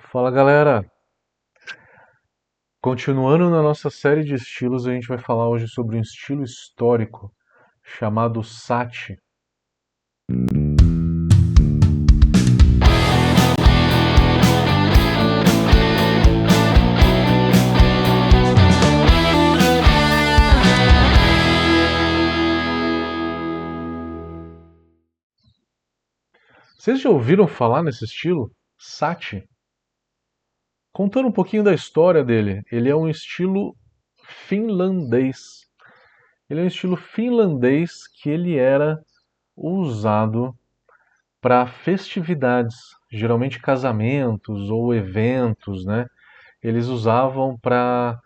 Fala galera, continuando na nossa série de estilos, a gente vai falar hoje sobre um estilo histórico chamado Sati. Vocês já ouviram falar nesse estilo? Sati? Contando um pouquinho da história dele, ele é um estilo finlandês. Ele é um estilo finlandês que ele era usado para festividades, geralmente casamentos ou eventos, né? Eles usavam para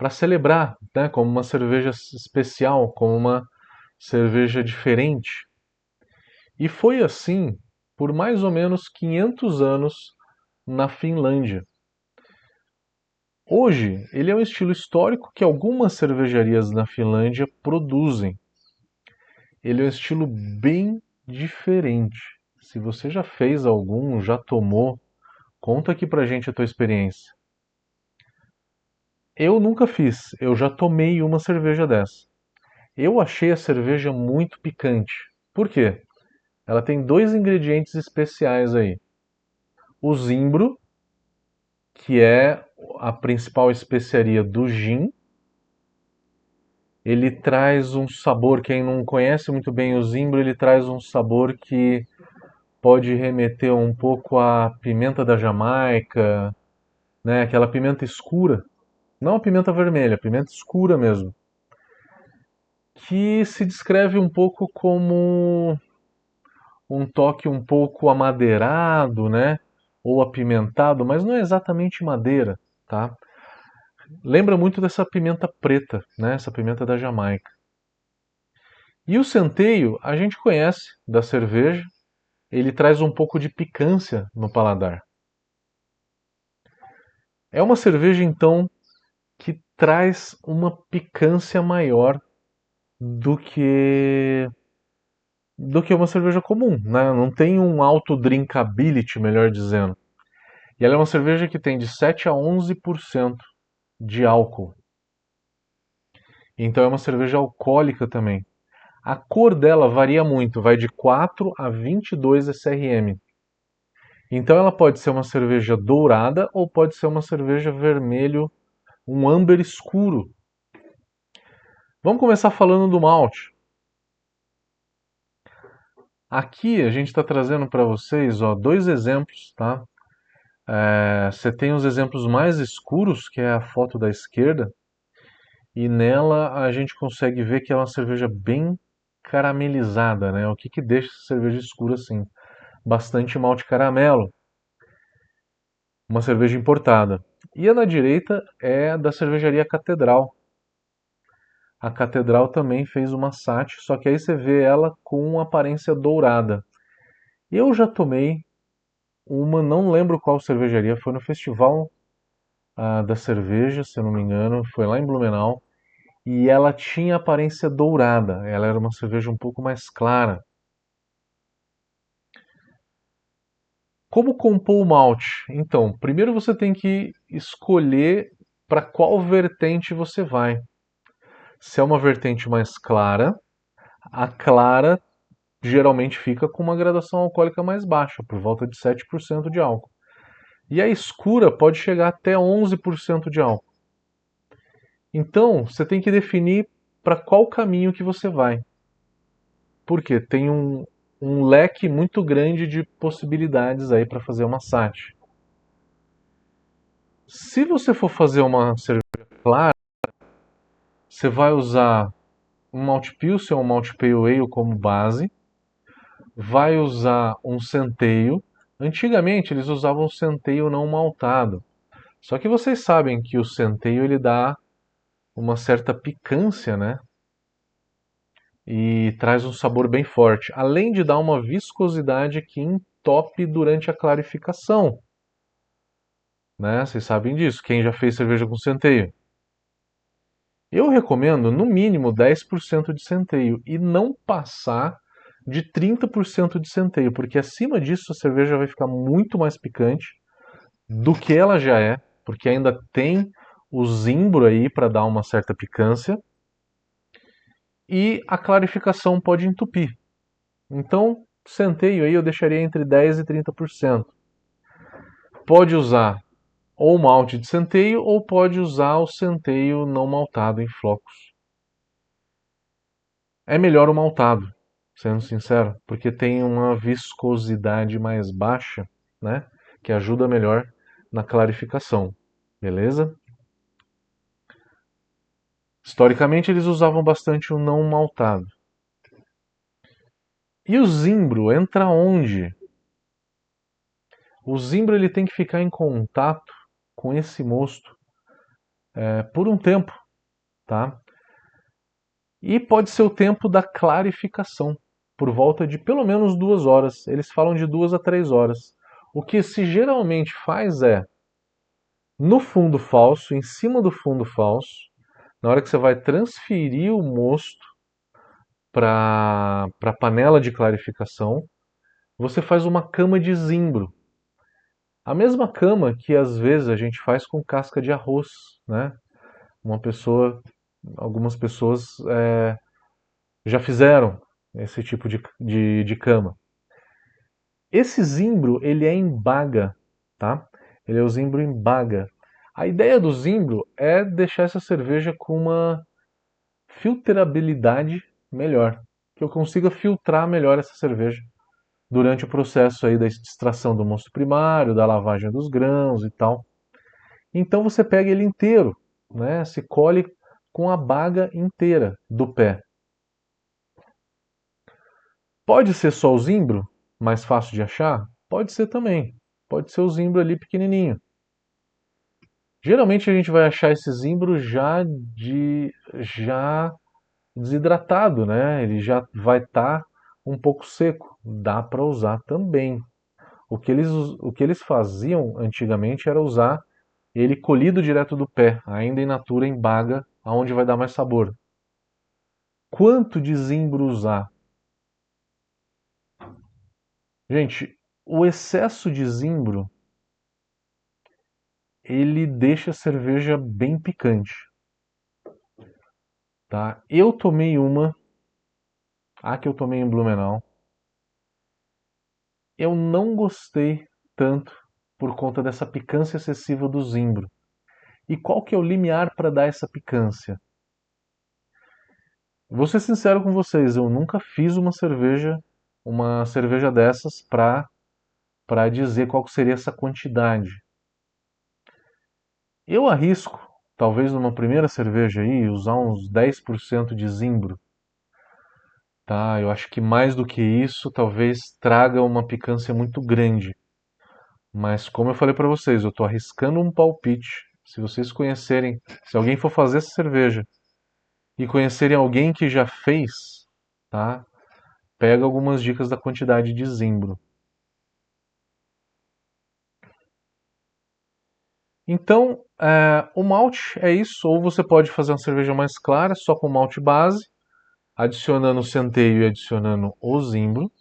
celebrar, né? Como uma cerveja especial, como uma cerveja diferente. E foi assim por mais ou menos 500 anos na Finlândia. Hoje, ele é um estilo histórico que algumas cervejarias na Finlândia produzem. Ele é um estilo bem diferente. Se você já fez algum, já tomou, conta aqui pra gente a tua experiência. Eu nunca fiz, eu já tomei uma cerveja dessa. Eu achei a cerveja muito picante. Por quê? Ela tem dois ingredientes especiais aí. O zimbro, que é a principal especiaria do gin. Ele traz um sabor, quem não conhece muito bem o zimbro, ele traz um sabor que pode remeter um pouco à pimenta da Jamaica, né? Aquela pimenta escura. Não a pimenta vermelha, a pimenta escura mesmo. Que se descreve um pouco como um toque um pouco amadeirado, né? Ou apimentado, mas não é exatamente madeira, tá? Lembra muito dessa pimenta preta, né? Essa pimenta da Jamaica. E o centeio a gente conhece da cerveja, ele traz um pouco de picância no paladar. É uma cerveja então que traz uma picância maior do que uma cerveja comum, né? Não tem um alto drinkability, melhor dizendo. E ela é uma cerveja que tem de 7 a 11% de álcool. Então é uma cerveja alcoólica também. A cor dela varia muito, vai de 4 a 22 SRM. Então ela pode ser uma cerveja dourada ou pode ser uma cerveja vermelho, um amber escuro. Vamos começar falando do malte. Aqui a gente está trazendo para vocês, ó, dois exemplos, tá? Você tem os exemplos mais escuros, que é a foto da esquerda, e nela a gente consegue ver que é uma cerveja bem caramelizada, né? O que que deixa essa cerveja escura assim? Bastante malte caramelo, uma cerveja importada. E a na direita é da cervejaria Catedral. A Catedral também fez uma SAT, só que aí você vê ela com aparência dourada. Eu já tomei uma, não lembro qual cervejaria, foi no festival da cerveja, se eu não me engano, foi lá em Blumenau. E ela tinha aparência dourada, ela era uma cerveja um pouco mais clara. Como compor o malte? Então, primeiro você tem que escolher para qual vertente você vai. Se é uma vertente mais clara, a clara geralmente fica com uma gradação alcoólica mais baixa, por volta de 7% de álcool. E a escura pode chegar até 11% de álcool. Então, você tem que definir para qual caminho que você vai. Porque tem um leque muito grande de possibilidades aí para fazer uma SAT. Se você for fazer uma cerveja clara, você vai usar um Malt Pilsen ou um Malt Pale Ale como base, vai usar um centeio. Antigamente eles usavam centeio não maltado. Só que vocês sabem que o centeio ele dá uma certa picância, né? E traz um sabor bem forte, além de dar uma viscosidade que entope durante a clarificação, né? Vocês sabem disso, quem já fez cerveja com centeio. Eu recomendo no mínimo 10% de centeio e não passar de 30% de centeio, porque acima disso a cerveja vai ficar muito mais picante, do que ela já é, porque ainda tem o zimbro aí para dar uma certa picância, e a clarificação pode entupir. Então, centeio aí eu deixaria entre 10 e 30%. Pode usar ou malte de centeio ou pode usar o centeio não maltado em flocos. É melhor o maltado, sendo sincero, porque tem uma viscosidade mais baixa, né? Que ajuda melhor na clarificação. Beleza? Historicamente eles usavam bastante o não maltado. E o zimbro entra onde? O zimbro ele tem que ficar em contato com esse mosto por um tempo, tá? E pode ser o tempo da clarificação, por volta de pelo menos 2 horas. Eles falam de 2 a 3 horas. O que se geralmente faz é, no fundo falso, em cima do fundo falso, na hora que você vai transferir o mosto para a panela de clarificação, você faz uma cama de zimbro. A mesma cama que às vezes a gente faz com casca de arroz, né? Uma pessoa, algumas pessoas já fizeram esse tipo de cama. Esse zimbro, ele é em baga, tá? Ele é o zimbro em baga. A ideia do zimbro é deixar essa cerveja com uma filtrabilidade melhor, que eu consiga filtrar melhor essa cerveja durante o processo aí da extração do mosto primário, da lavagem dos grãos e tal. Então você pega ele inteiro, né? Se colhe com a baga inteira do pé. Pode ser só o zimbro, mais fácil de achar? Pode ser também. Pode ser o zimbro ali pequenininho. Geralmente a gente vai achar esse zimbro já desidratado, né? Ele já vai estar um pouco seco. Dá para usar também. O que eles faziam antigamente era usar ele colhido direto do pé, ainda in natura em baga, aonde vai dar mais sabor. Quanto de zimbro usar? Gente, o excesso de zimbro ele deixa a cerveja bem picante, tá? Eu tomei a que eu tomei em Blumenau, eu não gostei tanto por conta dessa picância excessiva do zimbro. E qual que é o limiar para dar essa picância? Vou ser sincero com vocês, eu nunca fiz uma cerveja dessas para dizer qual que seria essa quantidade. Eu arrisco, talvez numa primeira cerveja aí, usar uns 10% de zimbro. Tá, eu acho que mais do que isso, talvez traga uma picância muito grande. Mas como eu falei para vocês, eu estou arriscando um palpite. Se vocês conhecerem, se alguém for fazer essa cerveja e conhecerem alguém que já fez, tá? Pega algumas dicas da quantidade de zimbro. Então, o malte é isso. Ou você pode fazer uma cerveja mais clara, só com malte base, adicionando o centeio e adicionando o zimbro.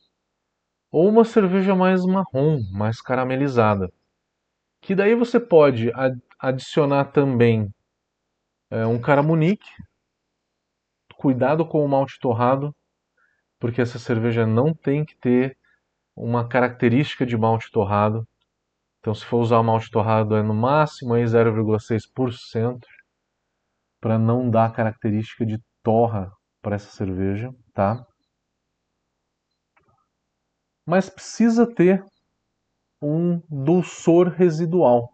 Ou uma cerveja mais marrom, mais caramelizada. Que daí você pode adicionar também um caramunique. Cuidado com o malte torrado, porque essa cerveja não tem que ter uma característica de malte torrado. Então, se for usar malte torrado, é no máximo aí 0,6% para não dar característica de torra para essa cerveja, tá? Mas precisa ter um dulçor residual.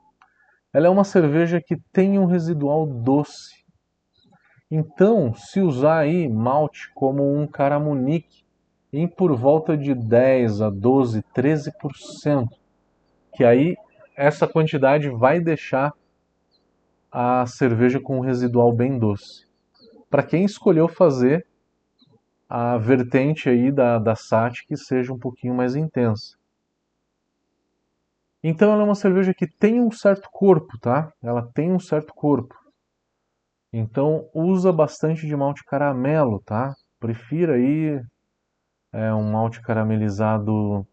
Ela é uma cerveja que tem um residual doce. Então, se usar aí malte como um caramunique em por volta de 10 a 12, 13%, que aí essa quantidade vai deixar a cerveja com um residual bem doce. Para quem escolheu fazer a vertente aí da Sati que seja um pouquinho mais intensa. Então ela é uma cerveja que tem um certo corpo, tá? Ela tem um certo corpo. Então usa bastante de malte caramelo, tá? Prefira aí um malte caramelizado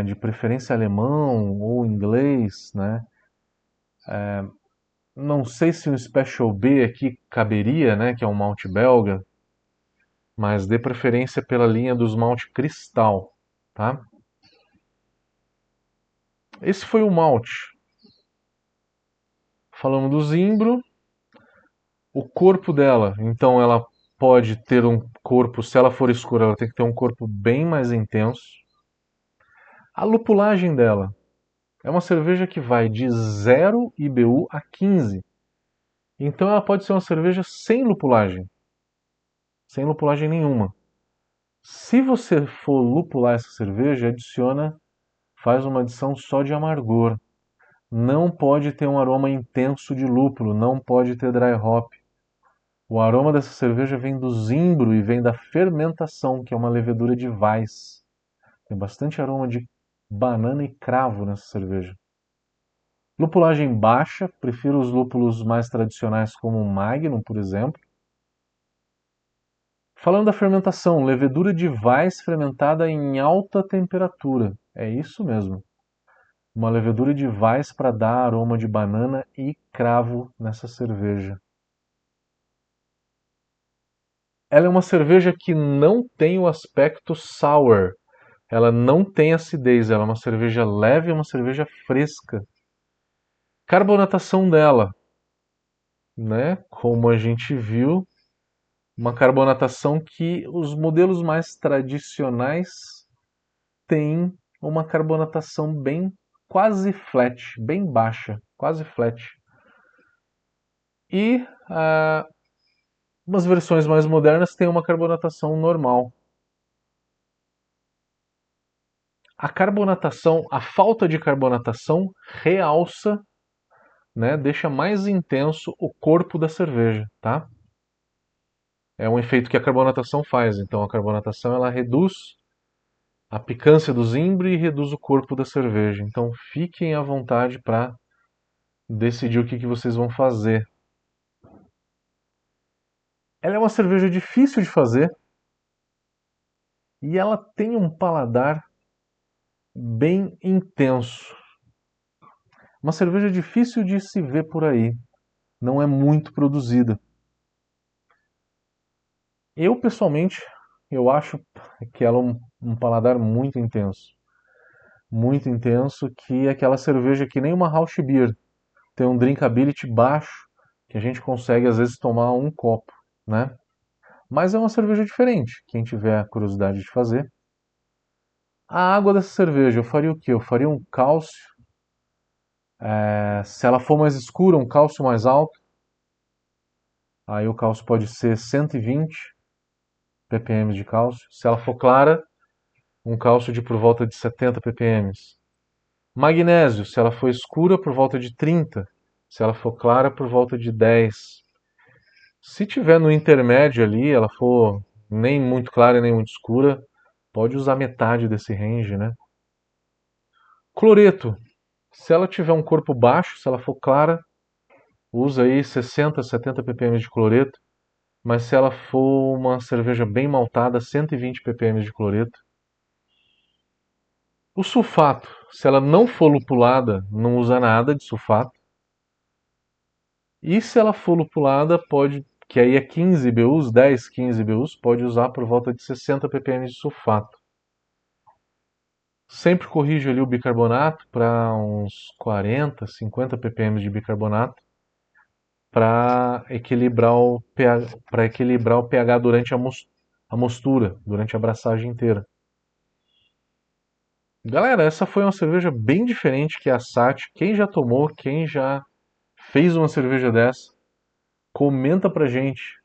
de preferência alemão ou inglês, né? Não sei se um Special B aqui caberia, né? Que é um malte belga, mas dê preferência pela linha dos malte cristal, tá? Esse foi o malte. Falamos do zimbro, o corpo dela. Então ela pode ter um corpo, se ela for escura, ela tem que ter um corpo bem mais intenso. A lupulagem dela é uma cerveja que vai de 0 IBU a 15. Então ela pode ser uma cerveja sem lupulagem nenhuma. Se você for lupular essa cerveja, faz uma adição só de amargor. Não pode ter um aroma intenso de lúpulo, não pode ter dry hop. O aroma dessa cerveja vem do zimbro e vem da fermentação, que é uma levedura de Weiss. Tem bastante aroma de banana e cravo nessa cerveja. Lupulagem baixa, prefiro os lúpulos mais tradicionais como o Magnum, por exemplo. Falando da fermentação, levedura de Weiss fermentada em alta temperatura. É isso mesmo. Uma levedura de Weiss para dar aroma de banana e cravo nessa cerveja. Ela é uma cerveja que não tem o aspecto sour. Ela não tem acidez, ela é uma cerveja leve, uma cerveja fresca. Carbonatação dela, né? Como a gente viu, uma carbonatação que os modelos mais tradicionais têm uma carbonatação bem quase flat, bem baixa, quase flat. E umas versões mais modernas têm uma carbonatação normal. A carbonatação, a falta de carbonatação realça, né, deixa mais intenso o corpo da cerveja, tá? É um efeito que a carbonatação faz. Então a carbonatação ela reduz a picância do zimbro e reduz o corpo da cerveja. Então fiquem à vontade para decidir o que vocês vão fazer. Ela é uma cerveja difícil de fazer e ela tem um paladar bem intenso. Uma cerveja difícil de se ver por aí, não é muito produzida. Eu, pessoalmente, eu acho que ela é um paladar muito intenso, que é aquela cerveja que nem uma house beer, tem um drinkability baixo, que a gente consegue às vezes tomar um copo, né? Mas é uma cerveja diferente, quem tiver a curiosidade de fazer. A água dessa cerveja, eu faria o quê? Eu faria um cálcio, se ela for mais escura, um cálcio mais alto, aí o cálcio pode ser 120 ppm de cálcio. Se ela for clara, um cálcio de por volta de 70 ppm. Magnésio, se ela for escura, por volta de 30. Se ela for clara, por volta de 10. Se tiver no intermédio ali, ela for nem muito clara nem muito escura, pode usar metade desse range, né? Cloreto, se ela tiver um corpo baixo, se ela for clara, usa aí 60, 70 ppm de cloreto. Mas se ela for uma cerveja bem maltada, 120 ppm de cloreto. O sulfato, se ela não for lupulada, não usa nada de sulfato. E se ela for lupulada, pode, que aí é 15 BUs, 10, 15 BUs, pode usar por volta de 60 ppm de sulfato. Sempre corrijo ali o bicarbonato para uns 40, 50 ppm de bicarbonato para equilibrar o pH durante a mostura, durante a abraçagem inteira. Galera, essa foi uma cerveja bem diferente que é a Sati. Quem já tomou, quem já fez uma cerveja dessa, comenta pra gente